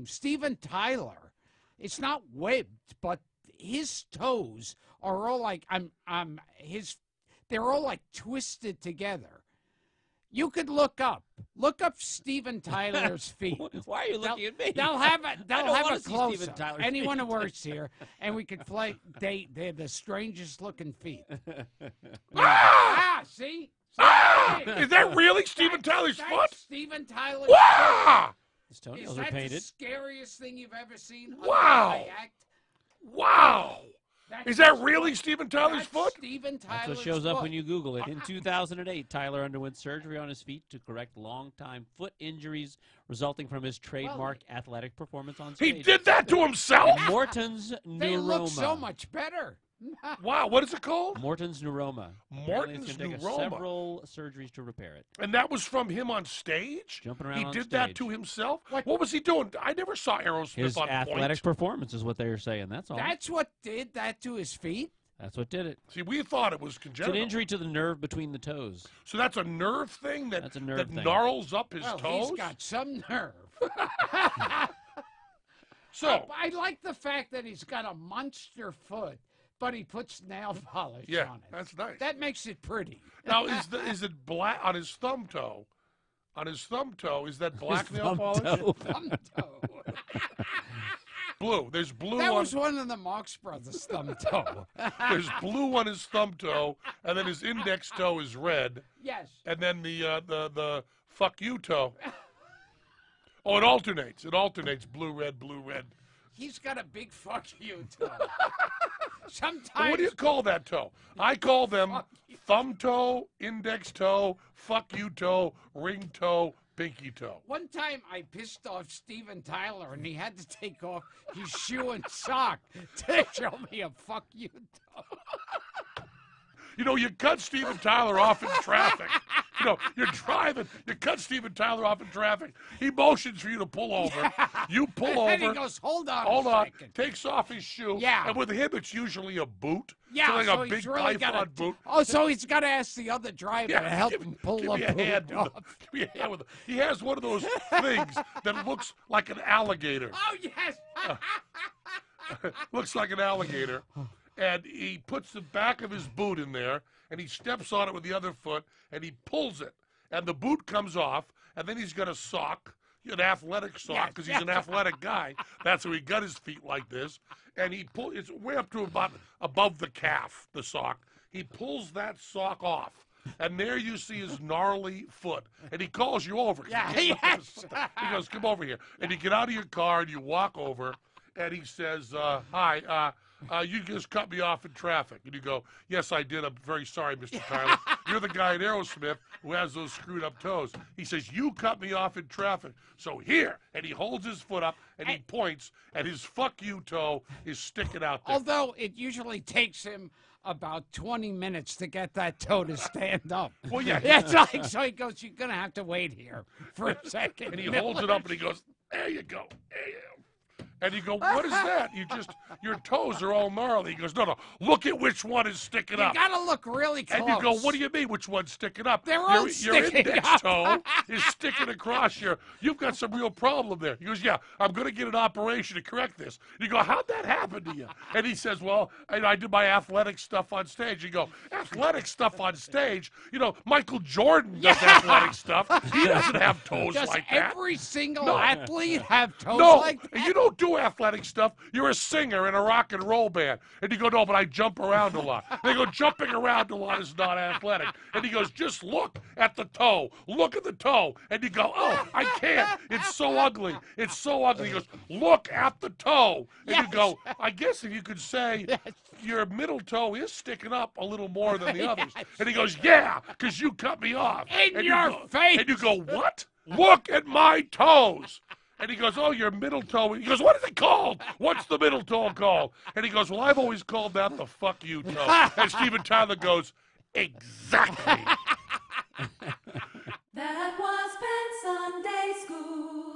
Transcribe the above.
Steven Tyler, it's not webbed, but his toes are all like they're all like twisted together. You could look up Steven Tyler's feet. Why are you looking at me? They'll have a close up. Tyler's Anyone feet. who works here, and we could play. They're the strangest looking feet. See? Is that really Steven Tyler's foot? Steven Tyler's Wow! His toenails Is are that the painted. scariest thing you've ever seen? Wow! Wow! Is that really Steven Tyler's foot? Steven That's Tyler's what shows up foot. when you Google it. In 2008, Tyler underwent surgery on his feet to correct long-time foot injuries resulting from his trademark athletic performance on stage. He did that to himself? Morton's They neuroma. look so much better. Wow, what is it called? Morton's neuroma. Morton's It's gonna take neuroma. several surgeries to repair it. And that was from him on stage? Jumping around He on did that stage. to himself? What was he doing? I never saw Aerosmith His on athletic point. performance is what they were saying. That's all. That's what did that to his feet? That's what did it. See, we thought it was It's congenital. an injury to the nerve between the toes. So that's a nerve thing that, That's a nerve that thing. gnarls up his Well, toes? he's got some nerve. So, I like the fact that he's got a monster foot, but he puts nail polish yeah, on it. that's nice. That makes it pretty. Now, is it black on his thumb toe? On his thumb toe, is that black nail thumb polish? toe. Thumb toe. Blue. There's blue That on was one of the Marx Brothers' thumb toe. there's blue on his thumb toe, and then his index toe is red, Yes. and then the fuck you toe. Oh, it alternates. It alternates blue, red, blue, red. He's got a big fuck you toe. Sometimes. What do you call that toe? I call them thumb toe, index toe, fuck you toe, ring toe, pinky toe. One time I pissed off Steven Tyler and he had to take off his shoe and sock to show me a fuck you toe. You know, you cut Steven Tyler off in traffic. You know, you're driving, you cut Steven Tyler off in traffic. He motions for you to pull over. You pull over. And he goes, hold on Hold a on, second. takes off his shoe. Yeah. And with him, it's usually a boot. Yeah, so like so a he's big really python gotta, boot. Oh, so he's got to ask the other driver to help him pull give the me a hand boot with off. give me a hand with He has one of those things that looks like an alligator. Oh, yes. Looks like an alligator. And he puts the back of his boot in there, and he steps on it with the other foot, and he pulls it. And the boot comes off, and then he's got a sock, an athletic sock, because he's an athletic guy. That's how he got his feet like this. And it's way up to about above the calf, the sock. He pulls that sock off. And there you see his gnarly foot. And he calls you over. Yeah, He yes. goes, come over here. And you get out of your car, and you walk over, and he says, hi, you just cut me off in traffic. And you go, yes, I did. I'm very sorry, Mr. Tyler. You're the guy in Aerosmith who has those screwed up toes. He says, you cut me off in traffic. So here. And he holds his foot up and he points, and his fuck you toe is sticking out there. Although it usually takes him about 20 minutes to get that toe to stand up. Well, yeah. It's like, so he goes, you're going to have to wait here for a second. And he holds it up and he goes, there you go. There you go. And you go, what is that? Your toes are all gnarly. He goes, no, look at which one is sticking up. You got to look really close. And you go, what do you mean, which one's sticking up? They're all your sticking index up. toe is sticking across you've got some real problem there. He goes, yeah, I'm going to get an operation to correct this. You go, how'd that happen to you? And he says, well, I did my athletic stuff on stage. You go, athletic stuff on stage? You know, Michael Jordan does athletic stuff. He doesn't have toes Does like that. every single athlete have toes No, like that? you don't do athletic stuff. You're a singer in a rock and roll band. And you go, no, but I jump around a lot. They go, jumping around a lot is not athletic. And he goes, just look at the toe. Look at the toe. And you go, oh, I can't. It's so ugly. It's so ugly. He goes, look at the toe. And you go, I guess if you could say your middle toe is sticking up a little more than the others. And he goes, yeah, because you cut me off. In your face. And you go, what? Look at my toes. And he goes, oh, your middle toe. He goes, what is it called? What's the middle toe called? And he goes, well, I've always called that the fuck you toe. And Steven Tyler goes, exactly. That was Penn Sunday School.